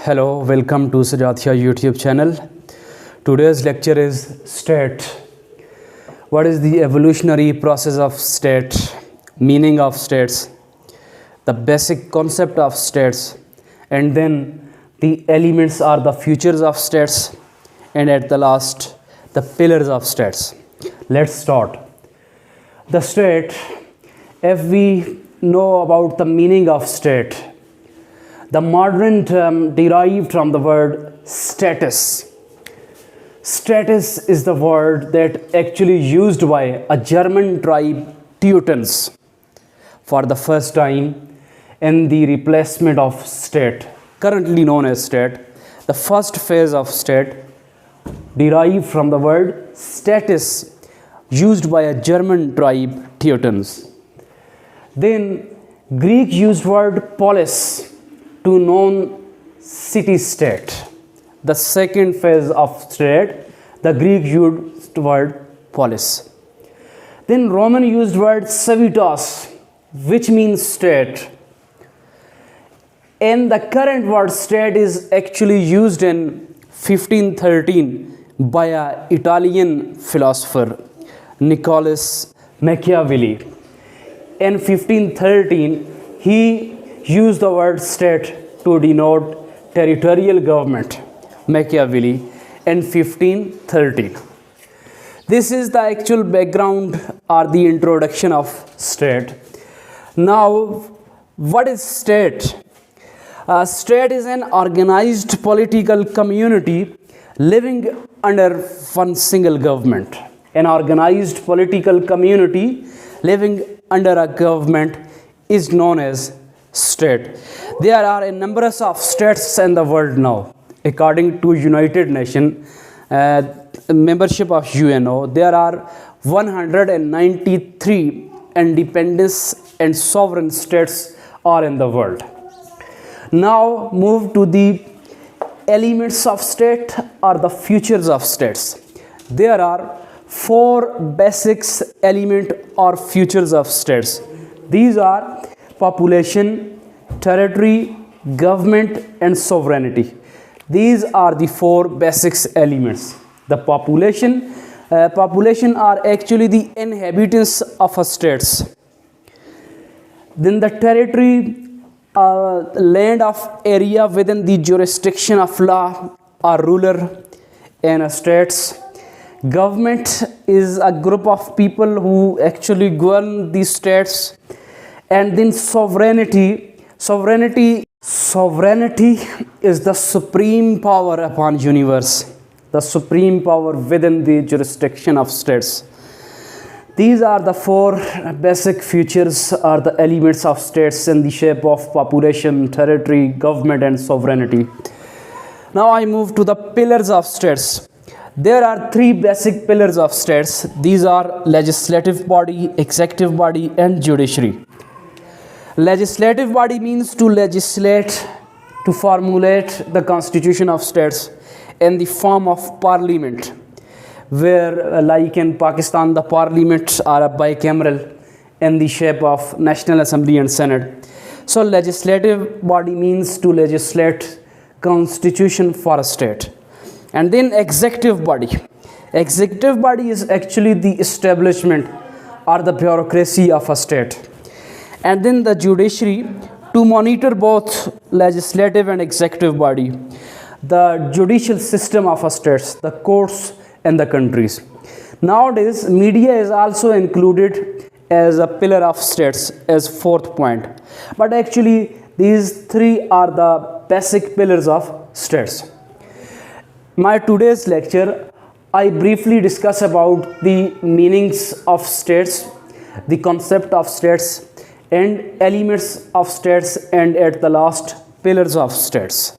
Hello, welcome to Sajjad Shah YouTube channel. Today's lecture is state. What is the evolutionary process of state, meaning of states, the basic concept of states, and then the elements are the features of states, and at the last, the pillars of states. Let's start. The state, if we know about the meaning of state, the modern term derived from the word status. Status is the word that actually used by a German tribe, Teutons, for the first time in the replacement of state, currently known as state. The first phase of state derived from the word status used by a German tribe, Teutons. Then Greek used word polis to known city-state. The second phase of state, the Greek used word polis. Then Roman used word civitas, which means state. And the current word state is actually used in 1513 by an Italian philosopher, Nicholas Machiavelli. In 1513, he used the word state to denote territorial government, Machiavelli, in 1513. This is the actual background or the introduction of state. Now, what is state? State is an organized political community living under one single government. An organized political community living under a government is known as state. There are a number of states in the world now. According to United Nations membership of UNO, there are 193 independent and sovereign states are in the world. Now move to the elements of state or the features of states. There are 4 basic elements or features of states. These are population, territory, government, and sovereignty. These are the 4 basic elements. The population are actually the inhabitants of a state. Then the territory, land of area within the jurisdiction of law or ruler in a state. Government is a group of people who actually govern these states. And then sovereignty is the supreme power upon universe, the supreme power within the jurisdiction of states. These are the 4 basic features or the elements of states in the shape of population, territory, government, and sovereignty. Now I move to the pillars of states. There are 3 basic pillars of states. These are legislative body, executive body, and judiciary. Legislative body means to legislate, to formulate the constitution of states in the form of parliament, where like in Pakistan the parliaments are bicameral in the shape of National Assembly and Senate. So legislative body means to legislate constitution for a state. And then executive body. Executive body is actually the establishment or the bureaucracy of a state. And then the judiciary, to monitor both legislative and executive body, the judicial system of a state, the courts and the countries. Nowadays, media is also included as a pillar of states as 4th point. But actually, these 3 are the basic pillars of states. My today's lecture, I briefly discuss about the meanings of states, the concept of states, and elements of states, and at the last, pillars of states.